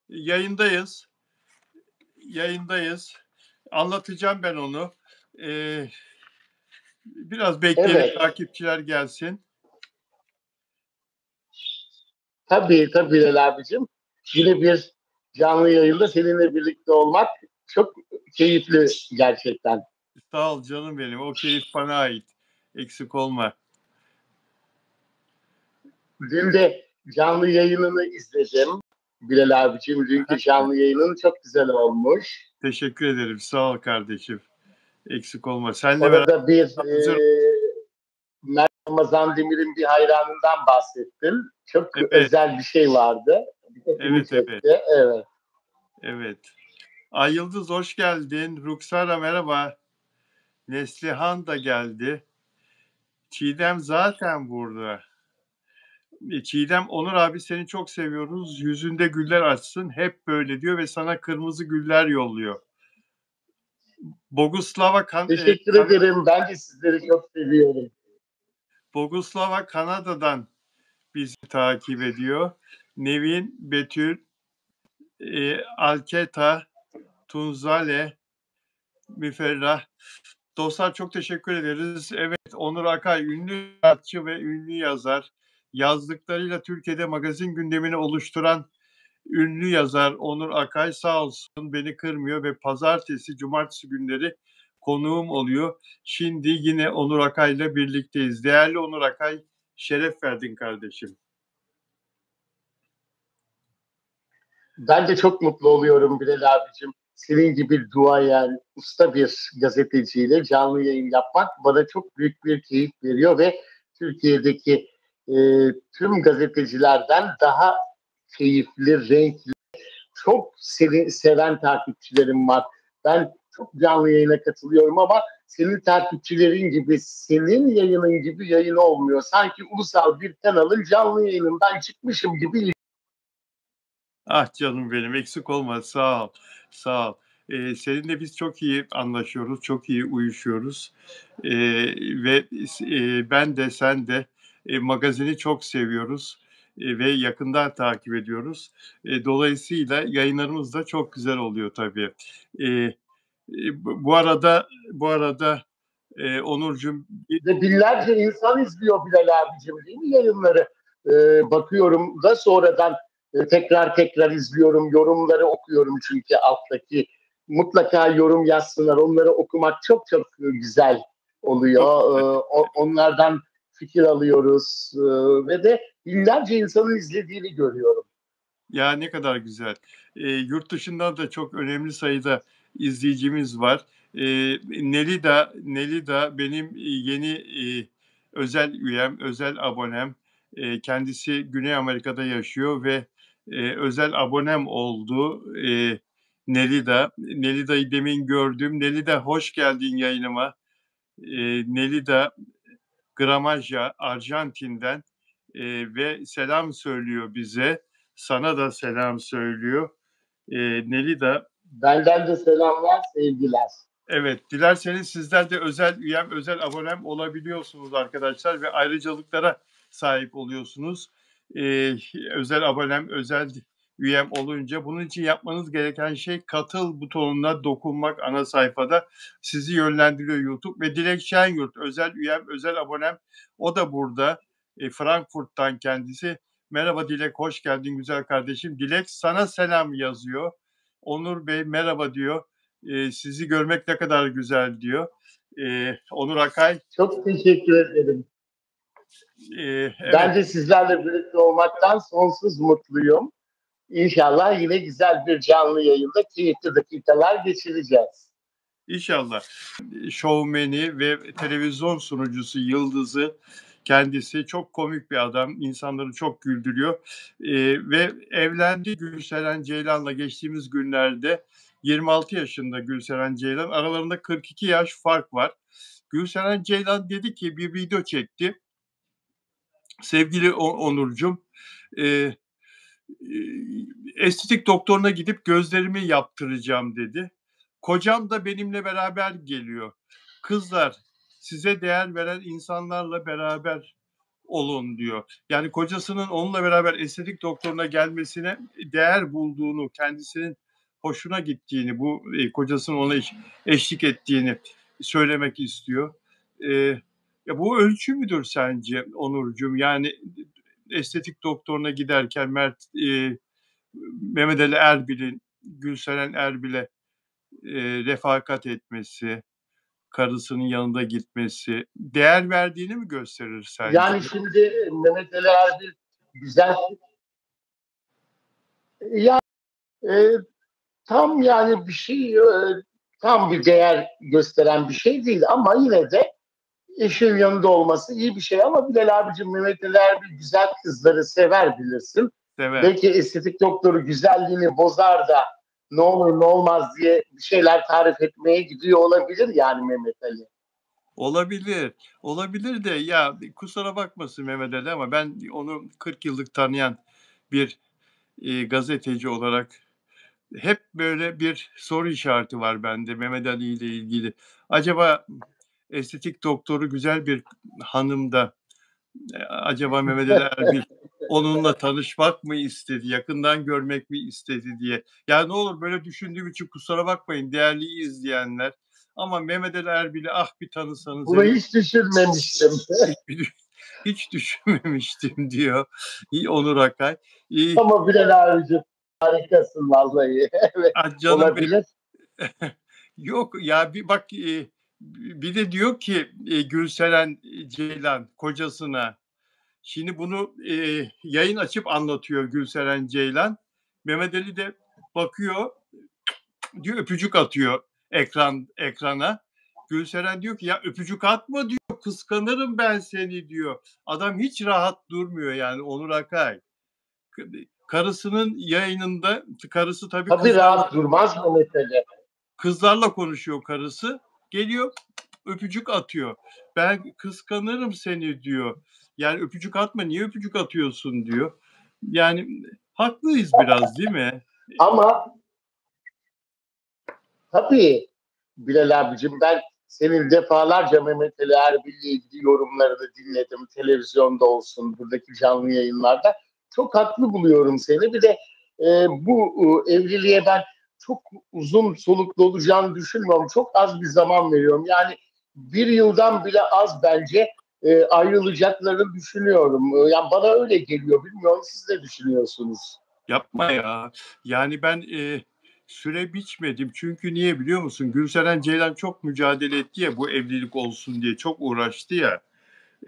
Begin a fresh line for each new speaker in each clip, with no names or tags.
Yayındayız. Yayındayız. Anlatacağım ben onu. Biraz bekleyelim,
Evet.
takipçiler gelsin.
Tabii Bilal abicim. Yine bir canlı yayında seninle birlikte olmak çok keyifli gerçekten.
Sağ ol canım benim. O keyif bana ait. Eksik olma.
Dün de canlı yayınını izledim. Bilal abicim, dünkü canlı yayının çok güzel olmuş.
Teşekkür ederim. Sağ ol kardeşim. Eksik olma. Senle beraber
Orada bir
güzel.
Ramazan Demir'in bir hayranından bahsettin. Çok
Evet.
özel bir şey vardı.
Evet.
Evet.
Evet. Ay Yıldız hoş geldin. Ruksara merhaba. Neslihan da geldi. Çiğdem zaten burada. Çiğdem, Onur abi seni çok seviyoruz. Yüzünde güller açsın. Hep böyle diyor ve sana kırmızı güller yolluyor.
Teşekkür ederim. Ben de sizleri çok seviyorum.
Boguslava Kanada'dan bizi takip ediyor. Nevin, Betül, Alketa, Tunzale, Müferrah. Dostlar çok teşekkür ederiz. Evet, Onur Akay ünlü sanatçı ve ünlü yazar. Yazdıklarıyla Türkiye'de magazin gündemini oluşturan ünlü yazar Onur Akay sağ olsun beni kırmıyor ve pazartesi, cumartesi günleri konuğum oluyor. Şimdi yine Onur Akay'la birlikteyiz. Değerli Onur Akay, şeref verdin kardeşim.
Ben de çok mutlu oluyorum Bilal abicim. Senin gibi duayen, usta bir gazeteciyle canlı yayın yapmak bana çok büyük bir keyif veriyor ve Türkiye'deki e, tüm gazetecilerden daha keyifli, renkli, çok seven takipçilerim var. Ben çok canlı yayına katılıyorum ama senin takipçilerin gibi, senin yayının gibi yayın olmuyor. Sanki ulusal bir kanalın canlı yayınından çıkmışım gibi.
Ah canım benim, eksik olma, sağ ol, sağ ol. Seninle biz çok iyi anlaşıyoruz, çok iyi uyuşuyoruz. Ve ben de sen de magazini çok seviyoruz ve yakından takip ediyoruz. Dolayısıyla yayınlarımız da çok güzel oluyor tabii. Bu arada Onurcuğum,
Ve binlerce insan izliyor Bilal abicim, değil mi yayınları? Bakıyorum da sonradan tekrar izliyorum, yorumları okuyorum çünkü alttaki. Mutlaka yorum yazsınlar, onları okumak çok güzel oluyor.
çok
Onlardan fikir alıyoruz ve de binlerce insanın izlediğini görüyorum.
Ya ne kadar güzel. Yurt dışından da çok önemli sayıda izleyicimiz var. Nelida benim yeni özel üyem, özel abonem. Kendisi Güney Amerika'da yaşıyor ve özel abonem oldu. Nelida'yı demin gördüm. Nelida hoş geldin yayınıma. Nelida Gramajya, Arjantin'den ve selam söylüyor bize. Sana da selam söylüyor. Nelida.
Benden de selamlar, sevgiler.
Evet, dilerseniz sizler de özel üyem, özel abonem olabiliyorsunuz arkadaşlar ve ayrıcalıklara sahip oluyorsunuz. Özel abonem, özel üyem olunca bunun için yapmanız gereken şey katıl butonuna dokunmak ana sayfada. Sizi yönlendiriyor YouTube ve Dilek Şenyurt özel üyem, özel abonem. O da burada. Frankfurt'tan kendisi. Merhaba Dilek, hoş geldin güzel kardeşim. Dilek sana selam yazıyor. Onur Bey merhaba diyor. Sizi görmek ne kadar güzel diyor. Onur Akay.
Çok teşekkür ederim.
Evet.
Ben de sizlerle birlikte olmaktan sonsuz mutluyum. İnşallah yine güzel bir canlı yayında keyifli dakikalar geçireceğiz.
İnşallah. Şovmeni ve televizyon sunucusu yıldızı kendisi, çok komik bir adam. İnsanları çok güldürüyor. Ve evlendi Gülseren Ceylan'la geçtiğimiz günlerde. 26 yaşında Gülseren Ceylan. Aralarında 42 yaş fark var. Gülseren Ceylan dedi ki bir video çekti. Sevgili Onurcuğum, estetik doktoruna gidip gözlerimi yaptıracağım dedi. Kocam da benimle beraber geliyor. Kızlar, size değer veren insanlarla beraber olun diyor. Yani kocasının onunla beraber estetik doktoruna gelmesine değer bulduğunu, kendisinin hoşuna gittiğini, bu kocasının ona eşlik ettiğini söylemek istiyor. Ya bu ölçü müdür sence Onurcuğum? Yani estetik doktoruna giderken Mehmet Ali Erbil'in, Gülseren Erbil'e refakat etmesi, karısının yanında gitmesi değer verdiğini mi gösterir sence?
Yani şimdi Mehmet Ali Erbil güzel, ya e, tam yani bir şey, tam bir değer gösteren bir şey değil ama yine de eşin yanında olması iyi bir şey. Ama Bilal abicim, Mehmet Ali Erbil güzel kızları sever, bilirsin.
Sever.
Belki estetik doktoru güzelliğini bozar da ne olur ne olmaz diye bir şeyler tarif etmeye gidiyor olabilir yani Mehmet Ali.
Olabilir. Olabilir de ya kusura bakmasın Mehmet Ali ama ben onu 40 yıllık tanıyan bir gazeteci olarak hep böyle bir soru işareti var bende Mehmet Ali ile ilgili. Acaba estetik doktoru güzel bir hanım da acaba Mehmet Ali Erbil onunla tanışmak mı istedi, yakından görmek mi istedi diye. Ya ne olur böyle düşündüğüm için kusura bakmayın değerli izleyenler. Ama Mehmet Ali Erbil'i bir tanısanız
Bunu
hele
hiç düşünmemiştim.
hiç düşünmemiştim diyor Onur Akay.
Ama Bilal abicim, harikasın vallahi. Evet,
Canım benim.
olabilir.
Yok ya bir bak bir de diyor ki Gülseren Ceylan kocasına. Şimdi bunu yayın açıp anlatıyor Gülseren Ceylan. Mehmet Ali de bakıyor diyor öpücük atıyor ekrana. Gülseren diyor ki ya öpücük atma diyor kıskanırım ben seni diyor. Adam hiç rahat durmuyor yani Onur Akay. Karısının yayınında karısı tabii
Tabii rahat durmaz Mehmet Ali.
kızlarla konuşuyor karısı. Geliyor öpücük atıyor. Ben kıskanırım seni diyor. Yani öpücük atma niye öpücük atıyorsun diyor. Yani haklıyız biraz değil mi?
Ama tabii Bilal abicim, ben senin defalarca Mehmet Ali Erbil'le ilgili yorumlarını dinledim. Televizyonda olsun, buradaki canlı yayınlarda. Çok haklı buluyorum seni. Bir de bu evliliğe ben çok uzun soluklu olacağını düşünmüyorum. Çok az bir zaman veriyorum. Yani bir yıldan bile az bence ayrılacaklarını düşünüyorum. Yani bana öyle geliyor. Bilmiyorum, siz ne düşünüyorsunuz?
Yapma ya. Yani ben süre biçmedim. Çünkü niye biliyor musun? Gülseren Ceylan çok mücadele etti ya bu evlilik olsun diye. Çok uğraştı ya.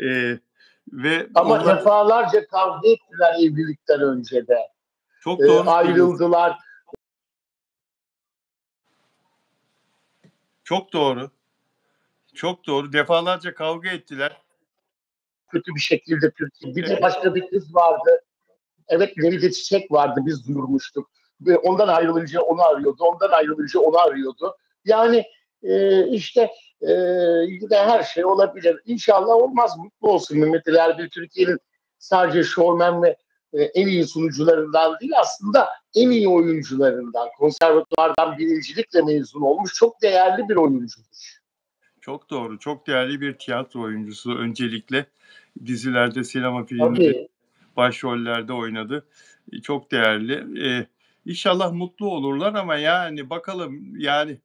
E, ve
Ama
onlar
defalarca kavga ettiler evlilikten önce de.
çok doğru söylüyorsun.
Ayrıldılar.
Çok doğru. Çok doğru. Defalarca kavga ettiler.
Kötü bir şekilde Türkiye. Bir de
Evet.
başka bir kız vardı. Evet, Nevide Çiçek vardı, biz duyurmuştuk. Ve ondan ayrılınca onu arıyordu. Ondan ayrılınca onu arıyordu. Yani işte e, yine her şey olabilir. İnşallah olmaz. Mutlu olsun Mehmet Ali Erbil, Türkiye'nin sadece şovmen ve en iyi sunucularından değil, aslında en iyi oyuncularından. Konservatuvardan birincilikle mezun olmuş çok değerli bir oyuncudur.
Çok doğru. Çok değerli bir tiyatro oyuncusu öncelikle. Dizilerde, sinema filmleri
Tabii.
başrollerde oynadı. Çok değerli. İnşallah mutlu olurlar ama yani bakalım yani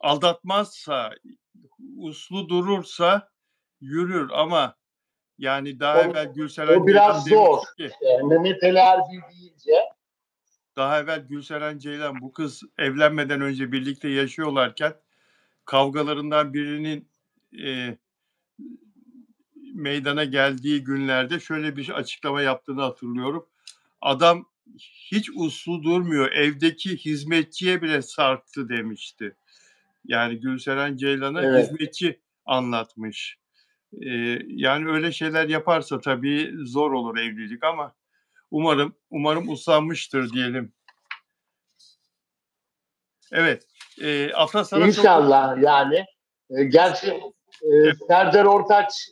aldatmazsa, uslu durursa yürür ama yani daha
O,
evvel Gülseren
o
Ceylan
biraz zor.
demişti ki
Mehmet Ali Erbil deyince
daha evvel Gülseren Ceylan bu kız evlenmeden önce birlikte yaşıyorlarken kavgalarından birinin e, meydana geldiği günlerde şöyle bir açıklama yaptığını hatırlıyorum. Adam hiç uslu durmuyor. Evdeki hizmetçiye bile sarktı demişti. Yani Gülseren Ceylan'a
evet.
hizmetçi anlatmış. Yani öyle şeyler yaparsa tabii zor olur evlilik ama umarım uslanmıştır diyelim. Evet. Afra sana soralım.
İnşallah yani. Gerçi Serdar Ortaç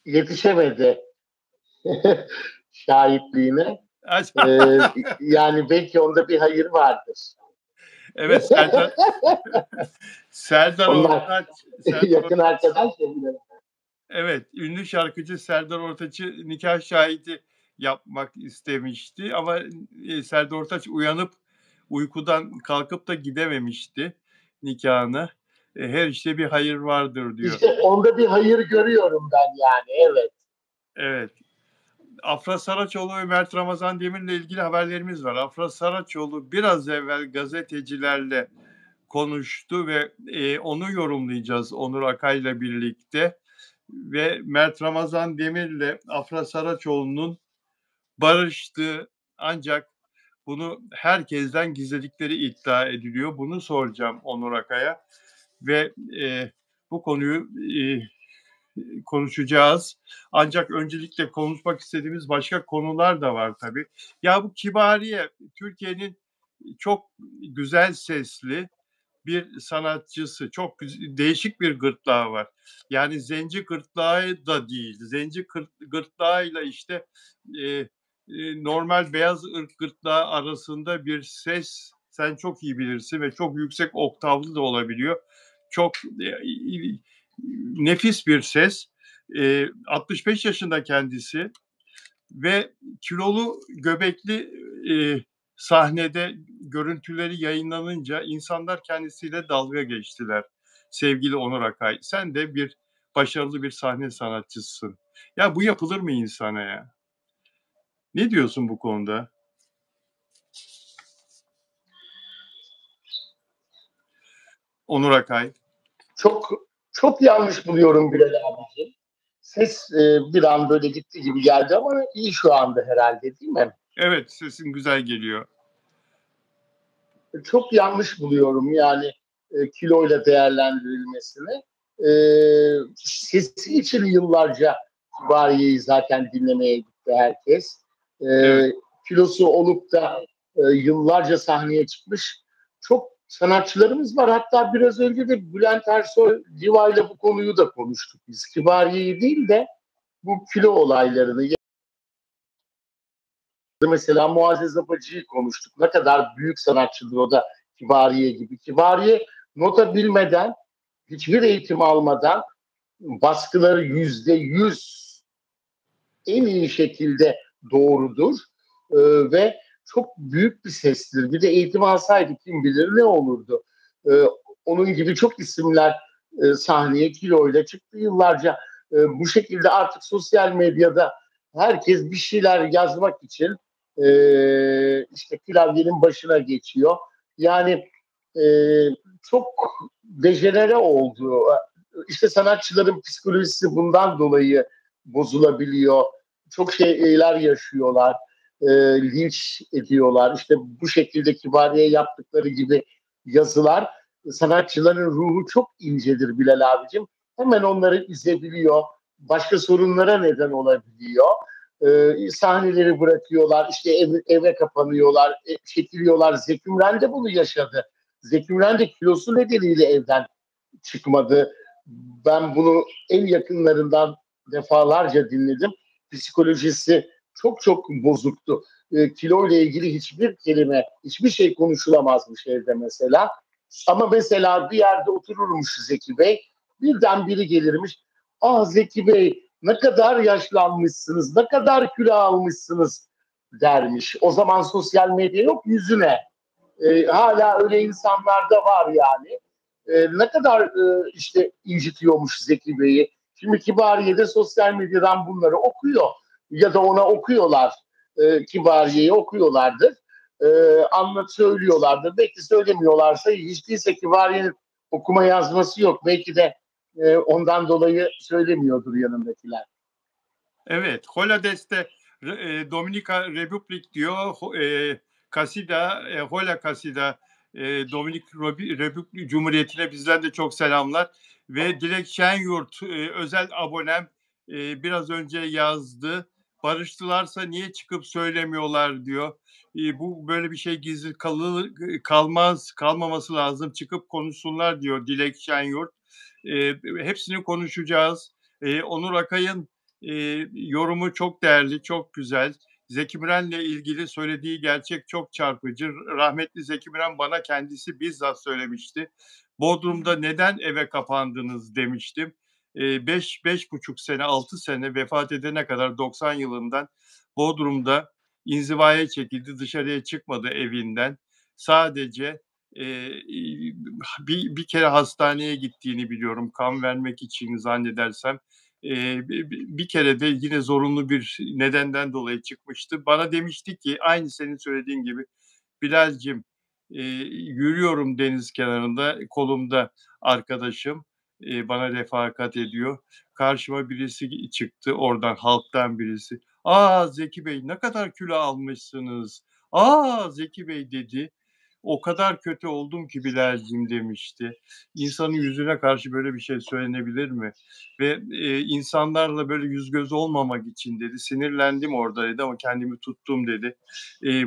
yetişemedi şahitliğine. E, Yani belki onda bir hayır vardır.
Evet Serdar
Onlar
Ortaç
yakın arkadaş ya bile.
Evet, ünlü şarkıcı Serdar Ortaç'ı nikâh şahidi yapmak istemişti ama, Serdar Ortaç uyanıp uykudan kalkıp da gidememişti nikâhına. Her işte bir hayır vardır diyor.
İşte onda bir hayır görüyorum ben yani. Evet.
Evet. Afra Saraçoğlu ve Mert Ramazan Demir'le ilgili haberlerimiz var. Afra Saraçoğlu biraz evvel gazetecilerle konuştu ve, onu yorumlayacağız Onur Akay'la birlikte ve Mert Ramazan Demir'le Afra Saraçoğlu'nun barıştığı ancak bunu herkesten gizledikleri iddia ediliyor. Bunu soracağım Onur Akay'a ve, bu konuyu, konuşacağız. Ancak öncelikle konuşmak istediğimiz başka konular da var tabii. Ya bu Kibariye Türkiye'nin çok güzel sesli bir sanatçısı. Çok değişik bir gırtlağı var. Yani zenci gırtlağı da değil. Zenci gırtlağıyla işte normal beyaz ırk gırtlağı arasında bir ses sen çok iyi bilirsin ve çok yüksek oktavlı da olabiliyor. Çok nefis bir ses. 65 yaşında kendisi ve kilolu göbekli sahnede görüntüleri yayınlanınca insanlar kendisiyle dalga geçtiler. Sevgili Onur Akay, sen de bir başarılı bir sahne sanatçısın. Ya bu yapılır mı insana ya? Ne diyorsun bu konuda? Onur Akay.
Çok çok yanlış buluyorum Bilal abiciğim. Ses bir an böyle gitti gibi geldi ama iyi şu anda herhalde, değil mi?
Evet, sesin güzel geliyor.
Çok yanlış buluyorum yani kiloyla değerlendirilmesini. E, Sesi için yıllarca Kibariye'yi zaten dinlemeye gitti herkes. E,
Evet.
Kilosu olup da yıllarca sahneye çıkmış çok sanatçılarımız var. Hatta biraz önce de Bülent Ersoy Diva ile bu konuyu da konuştuk biz. Kibariye'yi değil de bu kilo olaylarını, mesela Muazzez Apacı'yı konuştuk. Ne kadar büyük sanatçıdır o da Kibariye gibi. Kibariye nota bilmeden, hiçbir eğitim almadan baskıları %100 en iyi şekilde doğrudur. Ve çok büyük bir sestir. Bir de eğitim alsaydı kim bilir ne olurdu. Ee, Onun gibi çok isimler sahneye kiloyla çıktı yıllarca. Bu şekilde artık sosyal medyada herkes bir şeyler yazmak için işte klavyenin başına geçiyor. Yani e, çok dejenere oldu. İşte sanatçıların psikolojisi bundan dolayı bozulabiliyor. Çok şeyler yaşıyorlar. Linç ediyorlar. İşte bu şekilde Kibariye yaptıkları gibi yazılar, sanatçıların ruhu çok incedir Bilal abicim. Hemen onları üzebiliyor. Başka sorunlara neden olabiliyor. Sahneleri bırakıyorlar. İşte eve kapanıyorlar. Çekiliyorlar. Zeki Müren de bunu yaşadı. Zeki Müren de kilosu nedeniyle evden çıkmadı. Ben bunu en yakınlarından defalarca dinledim. Psikolojisi çok çok bozuktu. Kilo ile ilgili hiçbir kelime, hiçbir şey konuşulamazmış evde mesela. Ama mesela bir yerde otururmuş Zeki Bey. Birden biri gelirmiş. Ah Zeki Bey, ne kadar yaşlanmışsınız, ne kadar kilo almışsınız dermiş. O zaman sosyal medya yok, yüzüne. Hala öyle insanlar da var yani. Ne kadar işte incitiyormuş Zeki Bey'i. Şimdi Kibariye'de sosyal medyadan bunları okuyor. Ya da ona okuyorlar. Kibariye'yi okuyorlardır. Anlat söylüyorlardır. Belki söylemiyorlarsa hiç değilse Kibariye'nin okuma yazması yok. Belki de ondan dolayı söylemiyordur yanındakiler.
Evet, Holades'te Dominika Republik diyor. Kasida, Hola Kasida Dominik Republik Cumhuriyeti'ne bizden de çok selamlar. Ve Dilek Şenyurt özel abonem biraz önce yazdı. Barıştılarsa niye çıkıp söylemiyorlar diyor. Bu böyle bir şey gizli kalmaması lazım. Çıkıp konuşsunlar diyor Dilek Şenyurt. Hepsini konuşacağız. Onur Akay'ın yorumu çok değerli, çok güzel. Zeki Müren'le ilgili söylediği gerçek çok çarpıcı. Rahmetli Zeki Müren bana kendisi bizzat söylemişti. Bodrum'da neden eve kapandınız demiştim. beş buçuk sene, 6 sene vefat edene kadar 90 yılından Bodrum'da inzivaya çekildi. Dışarıya çıkmadı evinden. Sadece, bir kere hastaneye gittiğini biliyorum kan vermek için zannedersem. Bir kere de yine zorunlu bir nedenden dolayı çıkmıştı. Bana demişti ki aynı senin söylediğin gibi, "Bilal'cim, yürüyorum deniz kenarında, kolumda arkadaşım, bana refakat ediyor. Karşıma birisi çıktı, oradan halktan birisi. 'A, Zeki Bey, ne kadar kilo almışsınız. A, Zeki Bey!' dedi. 'O kadar kötü oldum ki Bilal'cim.' demişti. İnsanın yüzüne karşı böyle bir şey söylenebilir mi? Ve, insanlarla böyle yüz göz olmamak için dedi, sinirlendim orada dedi ama kendimi tuttum dedi.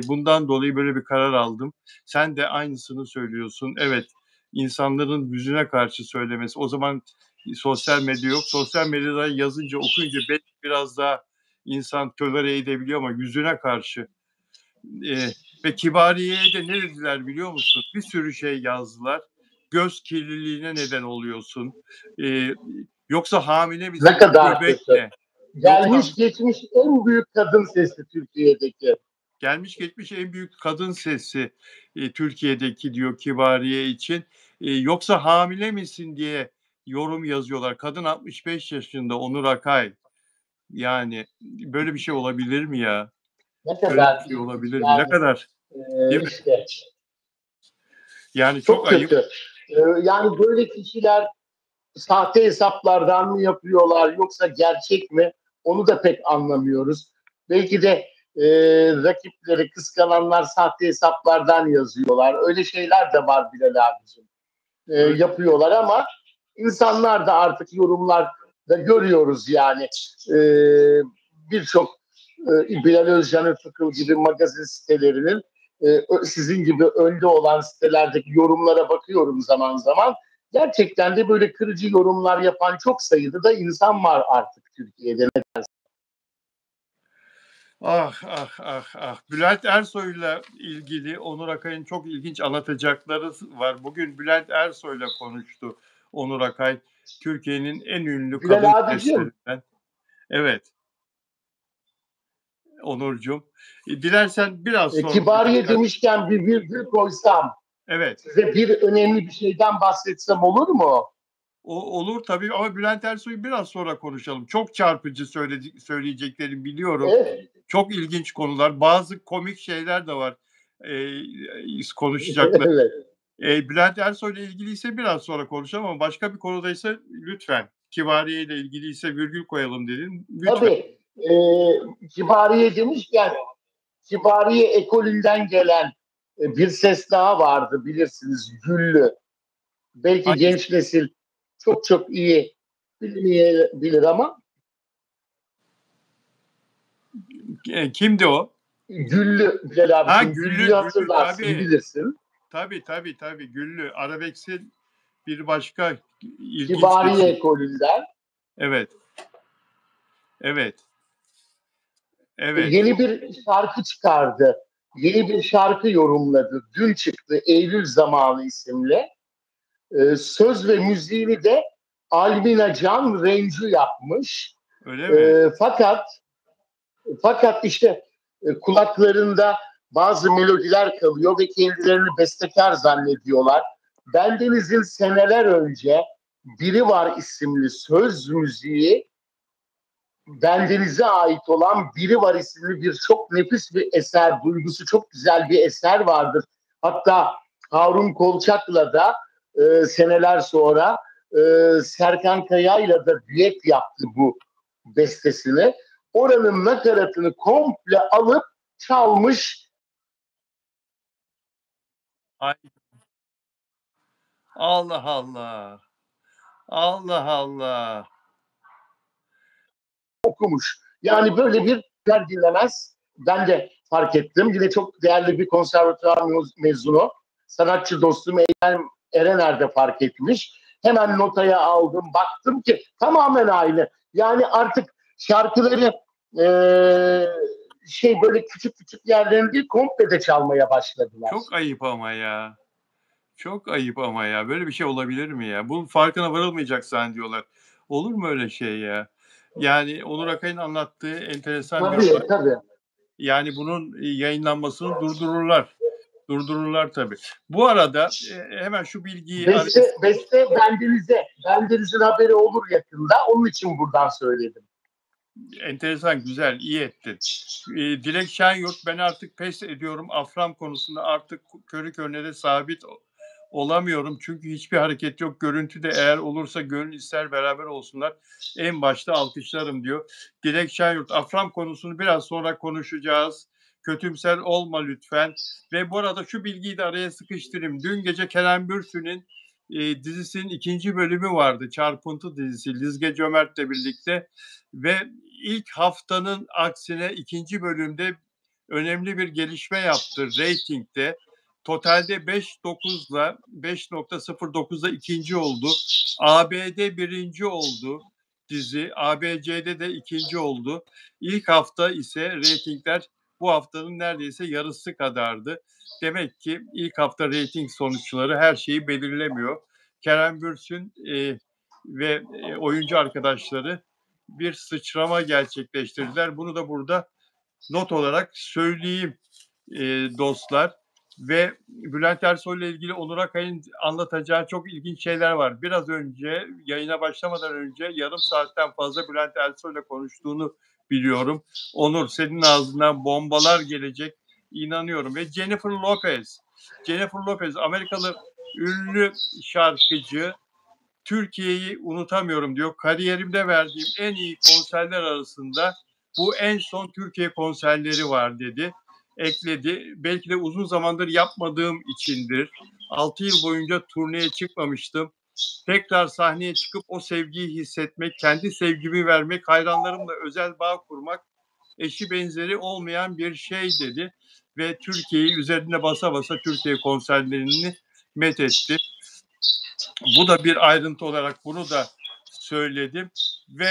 Bundan dolayı böyle bir karar aldım. Sen de aynısını söylüyorsun. Evet, insanların yüzüne karşı söylemesi. O zaman sosyal medya yok. Sosyal medyada yazınca, okuyunca belki biraz daha insan tolere edebiliyor ama yüzüne karşı. Ve Kibariye'ye de ne dediler biliyor musun? Bir sürü şey yazdılar. Göz kirliliğine neden oluyorsun. Yoksa hamile
Ne
misin? O
kadar
göbek
kötü.
ne? Yoksa
Gelmiş geçmiş en büyük kadın sesi Türkiye'deki.
gelmiş geçmiş en büyük kadın sesi Türkiye'deki diyor Kibariye için. Yoksa hamile misin diye yorum yazıyorlar. Kadın 65 yaşında Onur Akay. Yani böyle bir şey olabilir mi ya?
Ne
Böyle
kadar
bir şey
ilginç.
olabilir mi? Ne
Yani
kadar, değil mi?
işte
Yani çok
çok
ayıp.
kötü. Yani böyle kişiler sahte hesaplardan mı yapıyorlar yoksa gerçek mi? Onu da pek anlamıyoruz. Belki de rakipleri kıskananlar sahte hesaplardan yazıyorlar. Öyle şeyler de var Bilal abicim.
Öyle.
Yapıyorlar ama insanlar da artık yorumlarda görüyoruz yani. E, Birçok Bilal Özcan'ın Fıkıl gibi magazin sitelerinin sizin gibi önde olan sitelerdeki yorumlara bakıyorum zaman zaman. Gerçekten de böyle kırıcı yorumlar yapan çok sayıda da insan var artık Türkiye'de.
Ah, ah, ah, ah. Bülent Ersoy'la ilgili Onur Akay'ın çok ilginç anlatacakları var. Bugün Bülent Ersoy'la konuştu Onur Akay. Türkiye'nin en ünlü
Bilal
kadın
abicim,
seslerinden. Evet, Onurcuğum. Dilersen biraz sonra
Kibariye demişken bir virgül koysam,
evet.
size bir önemli bir şeyden bahsetsem olur mu?
Olur tabii ama Bülent Ersoy'u biraz sonra konuşalım. Çok çarpıcı söyleyeceklerini biliyorum.
Evet.
Çok ilginç konular. Bazı komik şeyler de var, konuşacaklar.
Evet.
Bülent Ersoy'la ilgiliyse biraz sonra konuşalım ama başka bir konudaysa lütfen. Kibariye ile ilgiliyse virgül koyalım dedin. Lütfen.
Tabii Kibariye demişken Kibariye ekolünden gelen bir ses daha vardı bilirsiniz Güllü. Belki
Hangisi?
genç nesil çok çok iyi bilmeyebilir ama
Kimdi o?
Güllü Bilal
Ha,
abicim Güllü'yü
Güllü, Güllü
hatırlarsın
tabii.
bilirsin.
Tabii, Güllü. Arabesk'in bir başka ilginç
Kibariye
sesi.
ekolünden
Evet, evet, evet.
yeni bir şarkı çıkardı. Yeni bir şarkı yorumladı. Dün çıktı Eylül Zamanı isimli. Söz ve müziğini de Almina Can Rencu yapmış.
Öyle
E,
mi?
fakat fakat işte kulaklarında bazı melodiler kalıyor ve kendilerini bestekar zannediyorlar. Bendeniz'in seneler önce Biri Var isimli söz müziği Bendeniz'e ait olan Biri Var isimli bir çok nefis bir eser, duygusu çok güzel bir eser vardır. Hatta Harun Kolçak'la da seneler sonra Serkan Kaya'yla da düet yaptı bu bestesini. Oranın nakaratını komple alıp çalmış.
Ay, Allah Allah. Allah Allah.
Okumuş. Yani böyle bir dinlemez. Ben de fark ettim. Yine çok değerli bir konservatuvar mezunu. Sanatçı dostum Erener de fark etmiş. Hemen notaya aldım. Baktım ki tamamen aynı. Yani artık şarkıları böyle küçük küçük yerlerini değil komple de çalmaya başladılar.
Çok ayıp ama ya. Çok ayıp ama ya. Böyle bir şey olabilir mi ya? Bunun farkına varılmayacak zannediyorlar. Olur mu öyle şey ya? Yani Onur Akay'ın anlattığı enteresan bir olay.
Tabii tabii.
Yani bunun yayınlanmasını durdururlar. Durdururlar tabii. Bu arada hemen şu bilgiyi araya...
Beste bendenizin haberi olur yakında. Onun için buradan söyledim.
Enteresan, güzel, iyi ettin. Dilek Şenyurt, ben artık pes ediyorum. Afram konusunda artık körü körüne de sabit olamıyorum. Çünkü hiçbir hareket yok. Görüntü de eğer olursa gönül ister beraber olsunlar. En başta alkışlarım diyor. Dilek Şenyurt, Afram konusunu biraz sonra konuşacağız. Kötümser olma lütfen. Ve bu arada şu bilgiyi de araya sıkıştırayım. Dün gece Kerem Bürsin'in dizisinin 2. bölümü vardı. Çarpıntı dizisi. Lizge Cömert'le birlikte. Ve ilk haftanın aksine 2. bölümde önemli bir gelişme yaptı reytingde. Totalde 5.9'la 5.09'da ikinci oldu. ABD birinci oldu dizi. ABC'de de ikinci oldu. İlk hafta ise reytingler bu haftanın neredeyse yarısı kadardı. Demek ki ilk hafta reyting sonuçları her şeyi belirlemiyor. Kerem Bürsin ve oyuncu arkadaşları bir sıçrama gerçekleştirdiler. Bunu da burada not olarak söyleyeyim dostlar. Ve Bülent Ersoy ile ilgili Onur Akay'ın anlatacağı çok ilginç şeyler var. Biraz önce, yayına başlamadan önce yarım saatten fazla Bülent Ersoy ile konuştuğunu biliyorum. Onur, senin ağzından bombalar gelecek, inanıyorum. Ve Jennifer Lopez, Amerikalı ünlü şarkıcı, Türkiye'yi unutamıyorum diyor. Kariyerimde verdiğim en iyi konserler arasında bu en son Türkiye konserleri var dedi. Ekledi. Belki de uzun zamandır yapmadığım içindir. 6 yıl boyunca turneye çıkmamıştım. Tekrar sahneye çıkıp o sevgiyi hissetmek, kendi sevgimi vermek, hayranlarımla özel bağ kurmak eşi benzeri olmayan bir şey dedi. Ve Türkiye'yi üzerine basa basa Türkiye konserlerini methetti. Bu da bir ayrıntı olarak bunu da söyledim. Ve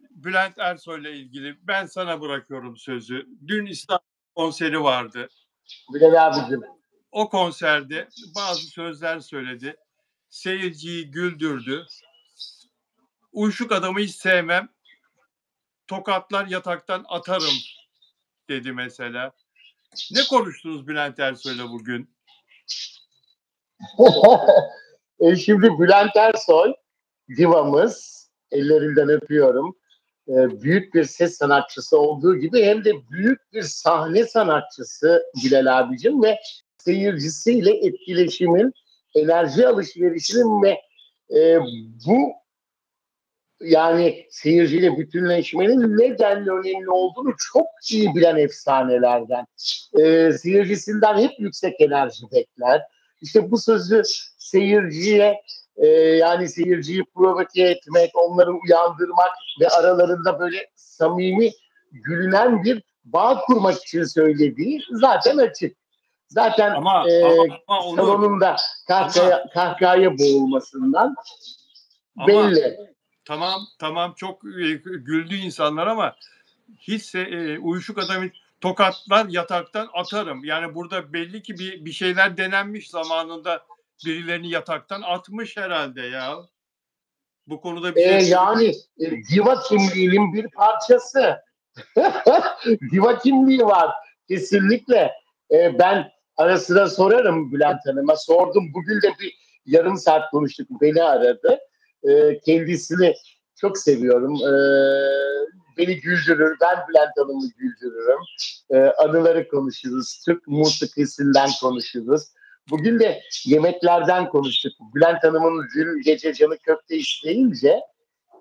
Bülent Ersoy ile ilgili ben sana bırakıyorum sözü. Dün İstanbul konseri vardı.
Bilal abicim.
O konserde bazı sözler söyledi. Seyirciyi güldürdü. Uyuşuk adamı hiç sevmem. Tokatlar yataktan atarım dedi mesela. Ne konuştunuz Bülent Ersoy'la bugün?
Şimdi Bülent Ersoy divamız, ellerinden öpüyorum. Büyük bir ses sanatçısı olduğu gibi hem de büyük bir sahne sanatçısı Bilal abicim ve seyircisiyle etkileşimin, enerji alışverişinin ve bu yani seyirciyle bütünleşmenin ne denli önemli olduğunu çok iyi bilen efsanelerden. Seyircisinden hep yüksek enerji bekler. İşte bu sözü seyirciye yani seyirciyi provoke etmek, onları uyandırmak ve aralarında böyle samimi gülünen bir bağ kurmak için söylediği zaten açık. Zaten
ama
salonunda kahkahaya boğulmasından belli.
Tamam çok güldü insanlar ama hiç uyuşuk adamı tokatlar yataktan atarım. Yani burada belli ki bir şeyler denenmiş zamanında, birilerini yataktan atmış herhalde ya. Bu konuda bir şey...
Yani diva kimliğinin bir parçası. Diva kimliği var. Kesinlikle. Ben ara sıra sorarım Bülent Hanım'a. Sordum. Bugün de bir yarım saat konuştuk. Beni aradı. Kendisini çok seviyorum. Beni güldürür. Ben Bülent Hanım'ı güldürürüm. Anıları konuşuruz. Türk musikisinden konuşuruz. Bugün de yemeklerden konuştuk. Bülent Hanım'ın dün gece canı köfte isteyince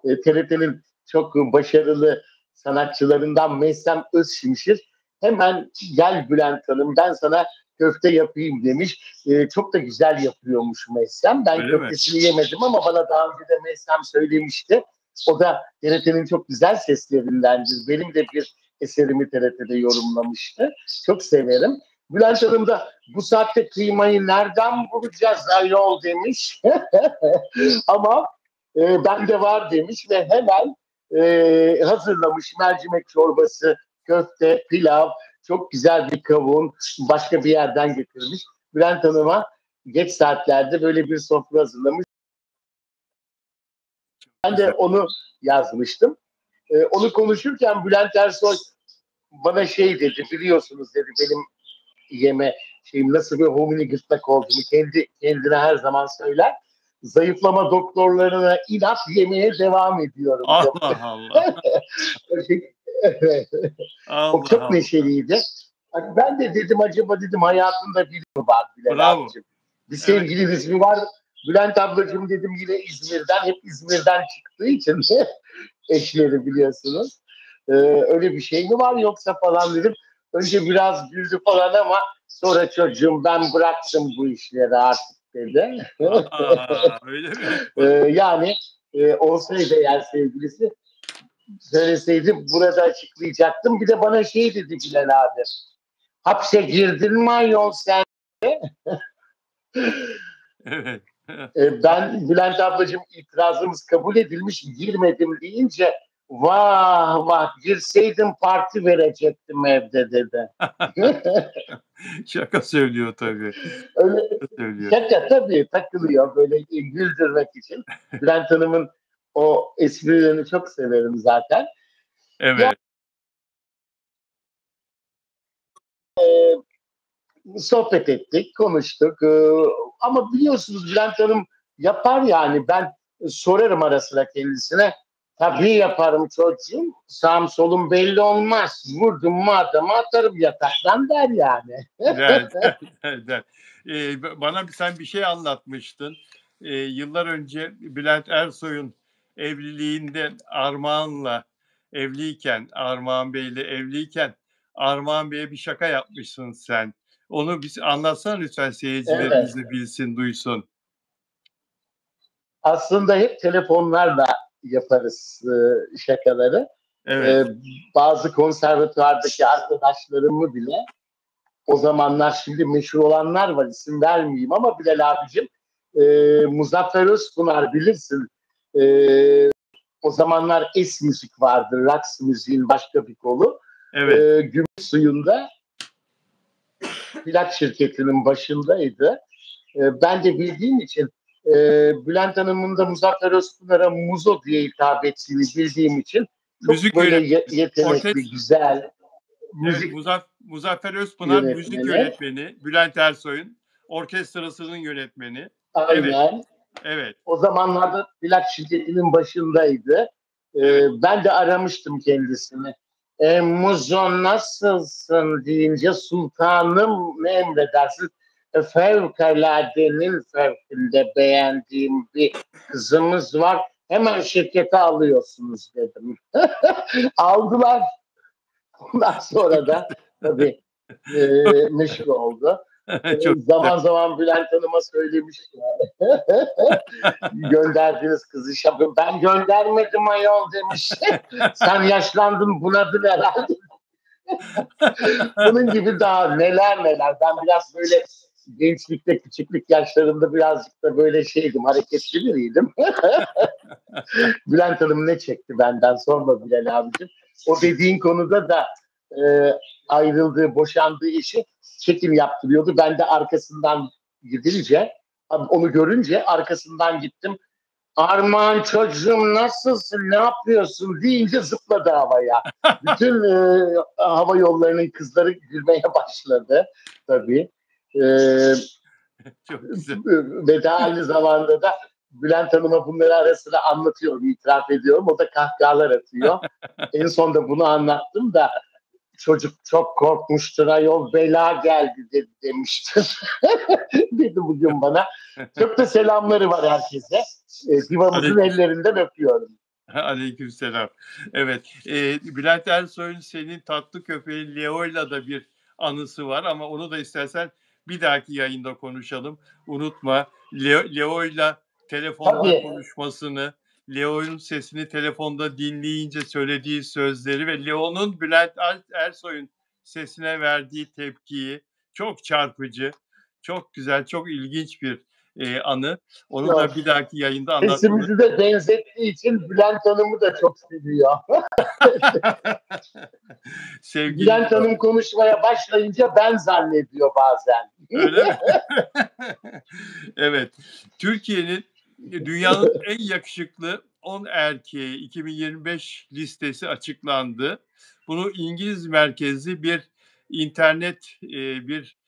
TRT'nin çok başarılı sanatçılarından Meysem Özşimşir hemen gel Bülent Hanım ben sana köfte yapayım demiş. Çok da güzel yapıyormuş Meysem. Ben öyle köftesini yemedim ama bana daha önce de Meysem söylemişti. O da TRT'nin çok güzel seslerindendir. Benim de bir eserimi TRT'de yorumlamıştı. Çok severim. Bülent Hanım da bu saatte kıymayı nereden bulacağız ayol demiş. Ama bende var demiş ve hemen hazırlamış mercimek çorbası, köfte, pilav, çok güzel bir kavun başka bir yerden getirmiş. Bülent Hanım'a geç saatlerde böyle bir sofra hazırlamış. Ben de onu yazmıştım. Onu konuşurken Bülent Ersoy bana şey dedi, biliyorsunuz dedi, benim yeme şeyim nasıl bir homini gırtlak olduğunu kendine her zaman söyler. Zayıflama doktorlarına inat yemeye devam ediyorum.
Allah Allah.
O
Allah
çok
Allah.
neşeliydi. Ben de dedim acaba dedim hayatında biri mi var Bülent
Bravo.
abicim? Bir sevgili ismi var. Bülent ablacığım dedim yine İzmir'den. Hep İzmir'den çıktığı için eşleri biliyorsunuz. Öyle bir şey mi var yoksa falan dedim. Önce biraz güldü falan ama sonra çocuğum ben bıraktım bu işleri artık dedi.
Öyle mi?
Yani olsaydı eğer sevgilisi söyleseydi burada açıklayacaktım. Bir de bana şey dedi Bilal abi. Hapse girdin mi ayol sen?
Evet.
Ben Bülent ablacığım itirazımız kabul edilmiş girmedim deyince vah vah girseydim parti verecektim evde dedi.
Şaka söylüyor tabii.
Öyle
Söylüyor.
şaka tabii takılıyor böyle güldürmek için. Bülent Hanım'ın o esprilerini çok severim zaten.
Evet.
Sohbet ettik, konuştuk. Ama biliyorsunuz Bülent Hanım yapar yani. Ben sorarım ara sıra kendisine. Tabii yaparım çocuğum. Sağım solum belli olmaz. Vurdum mu adamı atarım yataktan der yani.
Der. Bana sen bir şey anlatmıştın. Yıllar önce Bülent Ersoy'un evliliğinde Armağan'la evliyken, Armağan Bey'le evliyken Armağan Bey'e bir şaka yapmışsın sen. Onu biz anlatsana lütfen seyircilerimiz
Evet.
de bilsin, duysun.
Aslında hep telefonlarla yaparız şakaları.
Evet.
Bazı konservatuvardaki arkadaşlarımı bile o zamanlar şimdi meşhur olanlar var isim vermeyeyim ama Bilal abicim Muzaffer Özpınar bilirsin. O zamanlar es müzik vardı. Raks müziğin başka bir kolu.
Evet.
Gümüş Suyu'nda plak şirketinin başındaydı. Ben de bildiğim için Bülent Hanım'ın da Muzaffer Özpınar'a Muzo diye hitap ettiğini bildiğim için çok
Müzik
böyle
yönetmeni.
yetenekli, güzel
Evet,
müzik
Muzaffer Özpınar müzik
yönetmeni.
yönetmeni, Bülent Ersoy'un orkestrasının yönetmeni. Evet,
Aynen.
evet,
O zamanlarda plak şirketinin başındaydı.
evet.
Ben de aramıştım kendisini. Muzo nasılsın deyince sultanım ne emredersin? Fevkaladenin fevkinde beğendiğim bir kızımız var. Hemen şirkete alıyorsunuz dedim. Aldılar. Ondan sonra da tabii meşhur oldu.
Çok
Zaman zaman Bülent Hanım'a söylemiş gönderdiniz kızı şapı. Ben göndermedim ayol demiş. Sen yaşlandın bunadın herhalde. Bunun gibi daha neler neler. Ben biraz böyle gençlikte, küçüklük yaşlarında birazcık da böyle şeydim, hareketli biriydim. Bülent Hanım ne çekti benden sonra Bilal abicim. O dediğin konuda da ayrıldığı, boşandığı işi çekim yaptırıyordu. Ben de arkasından gidince, onu görünce arkasından gittim. Armağan çocuğum nasılsın, ne yapıyorsun deyince zıpladı havaya. Bütün hava yollarının kızları gülmeye başladı tabii.
çok güzel.
Ve de aynı zamanda da Bülent Hanım'a bunları ara sıra anlatıyorum, itiraf ediyorum. O da kahkahalar atıyor. En son da bunu anlattım da çocuk çok korkmuştur ayol bela geldi demiştir. Dedi bugün bana. Çok da selamları var herkese. Divamızın ellerinden öpüyorum.
Aleykümselam. Evet. Bülent Ersoy'un senin tatlı köpeğin Leo'yla da bir anısı var ama onu da istersen bir dahaki yayında konuşalım. Unutma Leo'yla telefonda
Tabii.
konuşmasını, Leo'nun sesini telefonda dinleyince söylediği sözleri ve Leo'nun Bülent Ersoy'un sesine verdiği tepkiyi çok çarpıcı, çok güzel, çok ilginç bir anı. Onu da bir dahaki yayında anlatmayı.
Sesimizi de benzettiği için Bülent Hanım'ı da çok seviyor. Bülent Hanım konuşmaya başlayınca ben zannediyor bazen.
Öyle mi? Evet. Türkiye'nin dünyanın en yakışıklı 10 erkeği 2025 listesi açıklandı. Bunu İngiliz merkezli bir internet, bir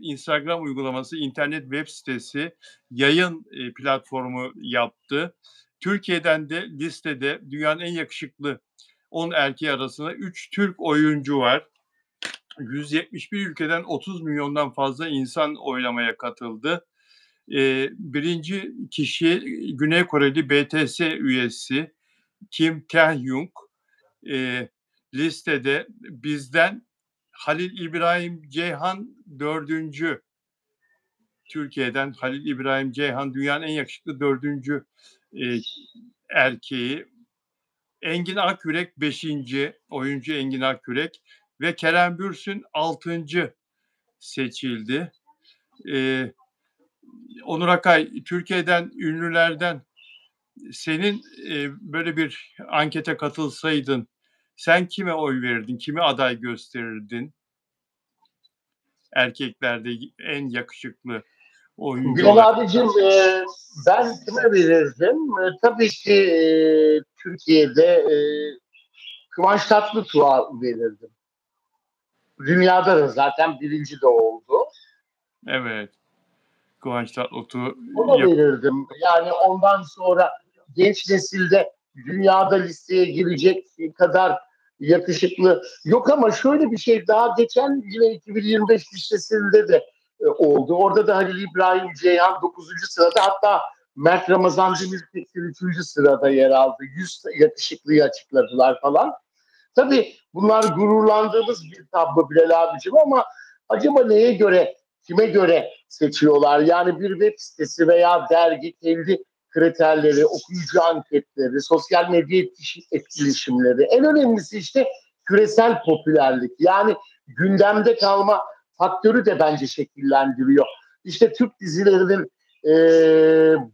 Instagram uygulaması, internet web sitesi, yayın platformu yaptı. Türkiye'den de listede dünyanın en yakışıklı 10 erkeği arasında 3 Türk oyuncu var. 171 ülkeden 30 milyondan fazla insan oylamaya katıldı. Birinci kişi Güney Koreli BTS üyesi Kim Tae-hyung. Listede bizden Halil İbrahim Ceyhan dördüncü. Türkiye'den Halil İbrahim Ceyhan dünyanın en yakışıklı dördüncü erkeği. Engin Akyürek 5. oyuncu Engin Akyürek ve Kerem Bürsin 6. seçildi. Onur Akay, Türkiye'den ünlülerden senin böyle bir ankete katılsaydın sen kime oy verirdin, kime aday gösterirdin? Erkeklerde en yakışıklı oyuncu
Bilal
olarak.
abicim, ben kime verirdim? Tabii ki Türkiye'de Kıvanç Tatlıtuğ'a verirdim. Dünyada da zaten birinci de oldu.
Evet. Kıvanç Tatlıtuğ.
Ona verirdim. Yani ondan sonra genç nesilde dünyada listeye girecek kadar yakışıklı yok, ama şöyle bir şey daha geçen yine 2025 listesinde de oldu. Orada da Halil İbrahim Ceyhan 9. sırada, hatta Mert Ramazan Demir 83. sırada yer aldı. 100 yakışıklıyı açıkladılar falan. Tabii bunlar gururlandığımız bir tablo Bilal abicim, ama acaba neye göre, kime göre seçiyorlar? Yani bir web sitesi veya dergi kendi kriterleri, okuyucu anketleri, sosyal medya etkileşimleri. En önemlisi işte küresel popülerlik. Yani gündemde kalma faktörü de bence şekillendiriyor. İşte Türk dizilerinin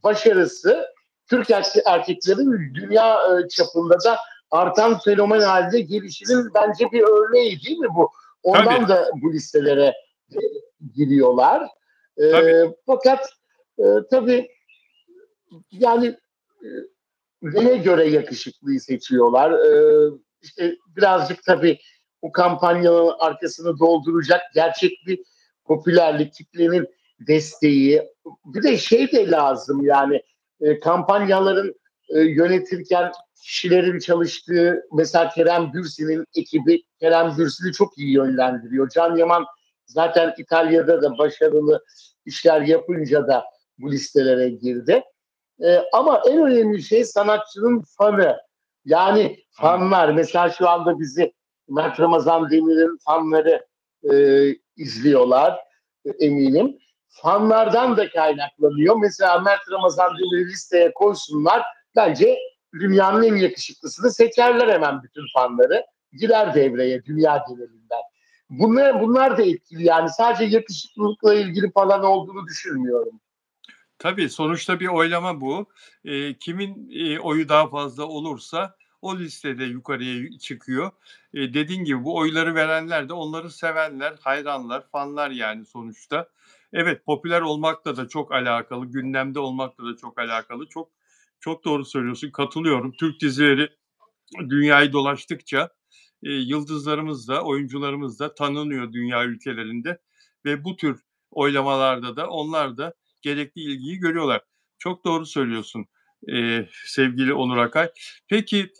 başarısı Türk erkeklerin dünya çapında da artan fenomen halde gelişinin bence bir örneği değil mi bu?
Tabii,
Ondan da bu listelere giriyorlar.
tabii.
Fakat tabii yani neye göre yakışıklıyı seçiyorlar? İşte birazcık tabii o kampanyanın arkasını dolduracak gerçek bir popülerlik, kitlenin desteği. Bir de şey de lazım yani, kampanyaların yönetirken kişilerin çalıştığı, mesela Kerem Bürsin'in ekibi Kerem Bürsin'i çok iyi yönlendiriyor. Can Yaman zaten İtalya'da da başarılı işler yapınca da bu listelere girdi. Ama en önemli şey sanatçının fanı. Yani
Evet.
fanlar. Mesela şu anda bizi Mert Ramazan Demir'in fanları izliyorlar, eminim. Fanlardan da kaynaklanıyor. Mesela Mert Ramazan Demir'i listeye koysunlar. Bence dünyanın en yakışıklısını seçerler hemen bütün fanları. Girer devreye dünya genelinden. Bunlar da etkili, yani sadece yakışıklılıkla ilgili falan olduğunu düşünmüyorum.
Tabii sonuçta bir oylama bu. Kimin oyu daha fazla olursa o listede yukarıya çıkıyor. Dediğin gibi bu oyları verenler de onları sevenler, hayranlar, fanlar yani sonuçta. Evet, popüler olmakla da çok alakalı, gündemde olmakla da çok alakalı. Çok çok doğru söylüyorsun, katılıyorum. Türk dizileri dünyayı dolaştıkça yıldızlarımız da, oyuncularımız da tanınıyor dünya ülkelerinde ve bu tür oylamalarda da onlar da gerekli ilgiyi görüyorlar. Çok doğru söylüyorsun sevgili Onur Akay. Peki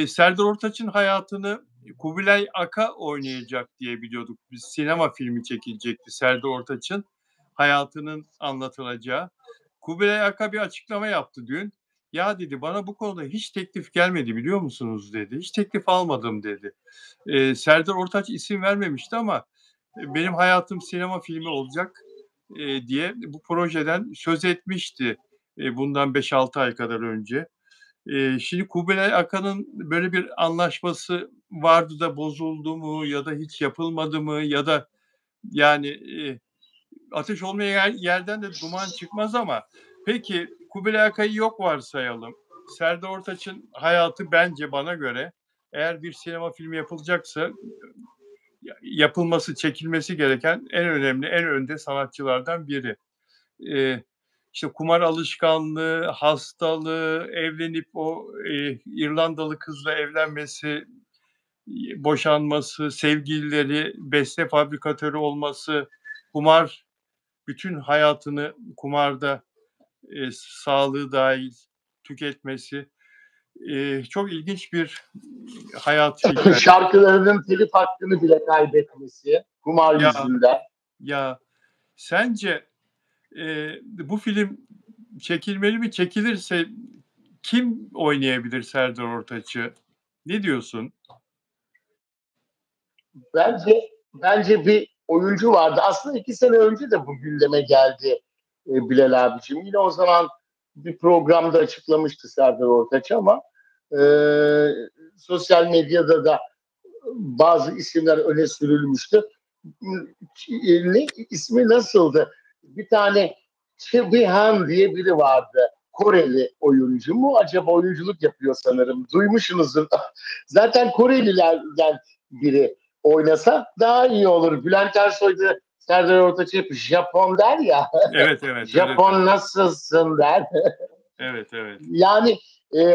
Serdar Ortaç'ın hayatını Kubilay Aka oynayacak diye biliyorduk. Biz sinema filmi çekilecekti Serdar Ortaç'ın hayatının anlatılacağı. Kubilay Aka bir açıklama yaptı dün. Ya dedi bana bu konuda hiç teklif gelmedi biliyor musunuz dedi. Hiç teklif almadım dedi. Serdar Ortaç isim vermemişti ama benim hayatım sinema filmi olacak diye bu projeden söz etmişti bundan 5-6 ay kadar önce. Şimdi Kubilay Akan'ın böyle bir anlaşması vardı da bozuldu mu ya da hiç yapılmadı mı ya da yani ateş olmayan yerden de duman çıkmaz ama peki Kubilay Akay'ı yok varsayalım. Serdar Ortaç'ın hayatı bence bana göre eğer bir sinema filmi yapılacaksa yapılması, çekilmesi gereken en önemli, en önde sanatçılardan biri. işte kumar alışkanlığı, hastalığı, evlenip o İrlandalı kızla evlenmesi, boşanması, sevgilileri, beste fabrikatörü olması, kumar, bütün hayatını kumarda sağlığı dahil tüketmesi, çok ilginç bir hayat hikâyesi.
Şarkılarının telif hakkını bile kaybetmesi kumar
Ya,
yüzünden.
ya sence bu film çekilmeli mi? Çekilirse kim oynayabilir Serdar Ortaç'ı? Ne diyorsun?
Bence bir oyuncu vardı. Aslında 2 sene önce de bu gündeme geldi Bilal abicim. Yine o zaman bir programda açıklamıştı Serdar Ortaç ama e, sosyal medyada da bazı isimler öne sürülmüştü. Ne ismi nasıldı? Bir tane Çebihan diye biri vardı. Koreli oyuncu mu? Acaba oyunculuk yapıyor sanırım. Duymuşsunuzdur. Zaten Korelilerden biri oynasa daha iyi olur. Bülent Ersoy da Serdar Ortaç hep Japon der ya.
Evet, evet, öyle der.
Japon nasılsın der.
Evet, evet.
Yani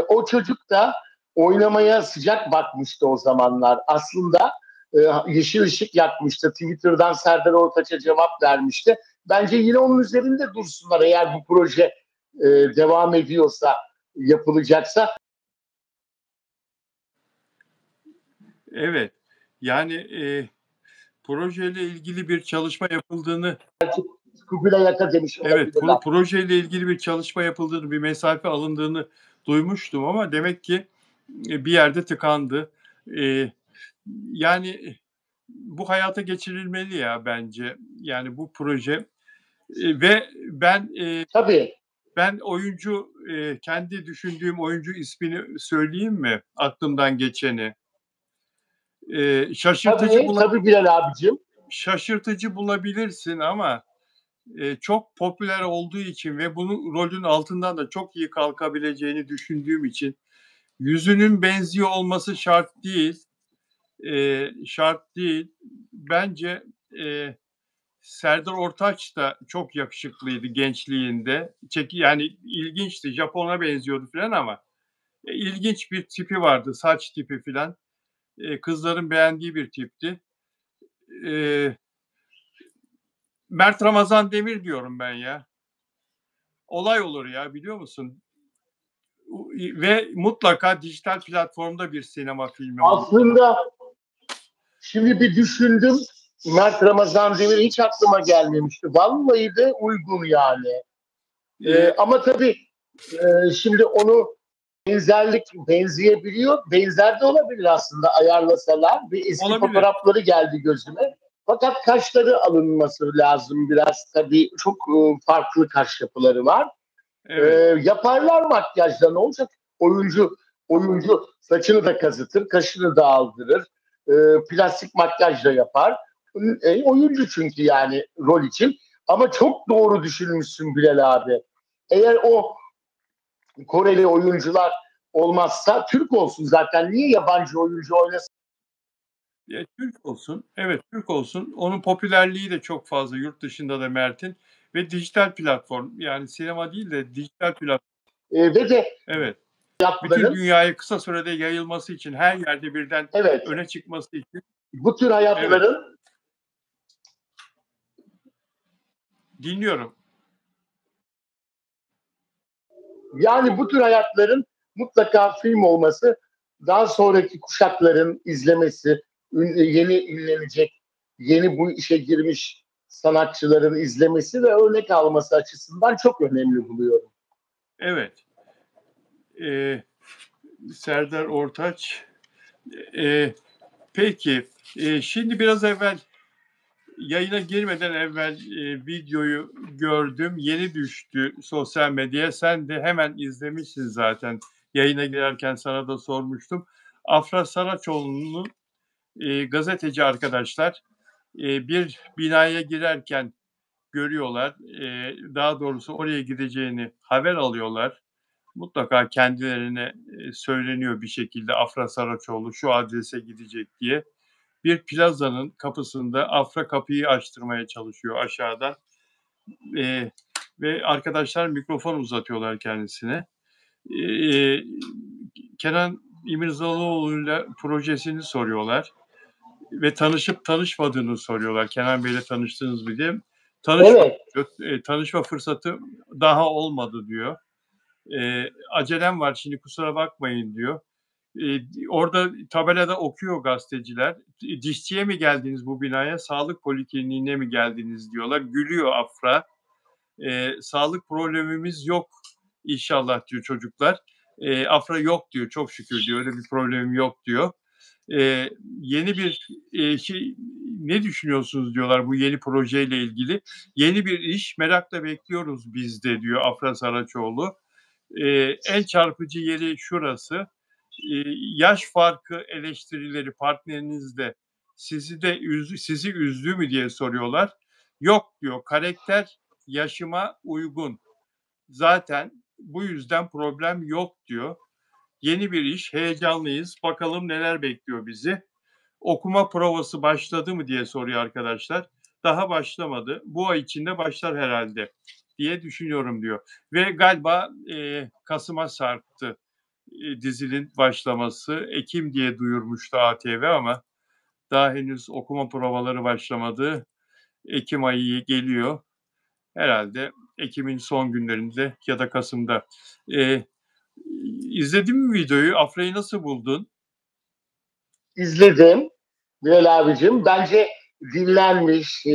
o çocuk da oynamaya sıcak bakmıştı o zamanlar. Aslında yeşil ışık yakmıştı. Twitter'dan Serdar Ortaç'a cevap vermişti. Bence yine onun üzerinde dursunlar eğer bu proje devam ediyorsa, yapılacaksa.
Evet. Yani projeyle ilgili bir çalışma yapıldığını,
Kubilay Aka demiş
evet,
olabilirler.
projeyle ilgili bir çalışma yapıldığını, bir mesafe alındığını duymuştum ama demek ki bir yerde tıkandı. Yani bu hayata geçirilmeli ya bence. Yani bu proje ve
Tabii.
ben oyuncu, kendi düşündüğüm oyuncu ismini söyleyeyim mi? Aklımdan geçeni. Şaşırtıcı
Tabii Bilal abicim.
şaşırtıcı bulabilirsin ama çok popüler olduğu için ve bunun rolün altından da çok iyi kalkabileceğini düşündüğüm için yüzünün benziyor olması şart değil. Şart değil. Bence Serdar Ortaç da çok yakışıklıydı gençliğinde. Yani ilginçti. Japon'a benziyordu falan ama ilginç bir tipi vardı. Saç tipi filan. Kızların beğendiği bir tipti. Eee, Mert Ramazan Demir diyorum ben ya. Olay olur ya, biliyor musun? Ve mutlaka dijital platformda bir sinema filmi olur.
Aslında şimdi bir düşündüm. Mert Ramazan Demir hiç aklıma gelmemişti. Vallahi de uygun yani.
Eee,
Ama tabii şimdi onu benzeyebiliyor. Benzer de olabilir aslında ayarlasalar. Bir eski
Olabilir.
fotoğrafları geldi gözüme. Fakat kaşları alınması lazım biraz. Tabii çok farklı kaş yapıları var.
Evet.
Yaparlar makyajla ne olacak? Oyuncu saçını da kazıtır, kaşını da aldırır. E, Plastik makyaj da yapar. Oyuncu çünkü yani rol için. Ama çok doğru düşünmüşsün Bilal abi. Eğer o Koreli oyuncular olmazsa Türk olsun zaten. Niye yabancı oyuncu oynasın?
Türk olsun. Evet, Türk olsun. Onun popülerliği de çok fazla yurt dışında da Mert'in ve dijital platform, yani sinema değil de dijital platform.
Ve de
Evet. Bütün
hayatların,
dünyaya kısa sürede yayılması için, her yerde birden
evet,
öne çıkması için.
bu tür
Evet,
hayatların
dinliyorum.
yani bu tür hayatların mutlaka film olması, daha sonraki kuşakların izlemesi, yeni ünlenecek, yeni bu işe girmiş sanatçıların izlemesi ve örnek alması açısından çok önemli buluyorum.
Evet. Eee, Serdar Ortaç. Eee, peki, şimdi biraz evvel, yayına girmeden evvel, videoyu gördüm. Yeni düştü sosyal medyaya. Sen de hemen izlemişsin zaten. Yayına girerken sana da sormuştum. Afra Saraçoğlu'nun, gazeteci arkadaşlar, bir binaya girerken görüyorlar. Daha doğrusu oraya gideceğini haber alıyorlar. Mutlaka kendilerine, söyleniyor bir şekilde Afra Saraçoğlu şu adrese gidecek diye. Bir plazanın kapısında Afra kapıyı açtırmaya çalışıyor aşağıdan. Eee, ve arkadaşlar mikrofon uzatıyorlar kendisine. Kenan İmirzalıoğlu'yla projesini soruyorlar ve tanışıp tanışmadığını soruyorlar. Kenan Bey'le tanıştınız mı diye.
Evet.
Tanışma fırsatı daha olmadı diyor. Acelem var şimdi kusura bakmayın diyor. Orada tabelada okuyor gazeteciler. Dişçiye mi geldiniz bu binaya, sağlık polikliniğine mi geldiniz diyorlar. Gülüyor Afra. Sağlık problemimiz yok inşallah diyor çocuklar. Afra yok diyor, çok şükür diyor, öyle bir problemim yok diyor. Yeni bir şey, ne düşünüyorsunuz diyorlar bu yeni projeyle ilgili. Yeni bir iş merakla bekliyoruz biz de diyor Afra Saraçoğlu. En çarpıcı yeri şurası. Yaş farkı eleştirileri partnerinizde sizi üzdü mü diye soruyorlar. Yok diyor, karakter yaşıma uygun. Zaten bu yüzden problem yok diyor. Yeni bir iş, heyecanlıyız. Bakalım neler bekliyor bizi. Okuma provası başladı mı diye soruyor arkadaşlar. Daha başlamadı. Bu ay içinde başlar herhalde diye düşünüyorum diyor. Ve galiba Kasım'a sarktı dizinin başlaması. Ekim diye duyurmuştu ATV ama daha henüz okuma provaları başlamadı. Ekim ayı geliyor. Herhalde Ekim'in son günlerinde ya da Kasım'da. İzledin mi videoyu? Afra'yı nasıl buldun?
İzledim Bilal abicim. Bence dinlenmiş,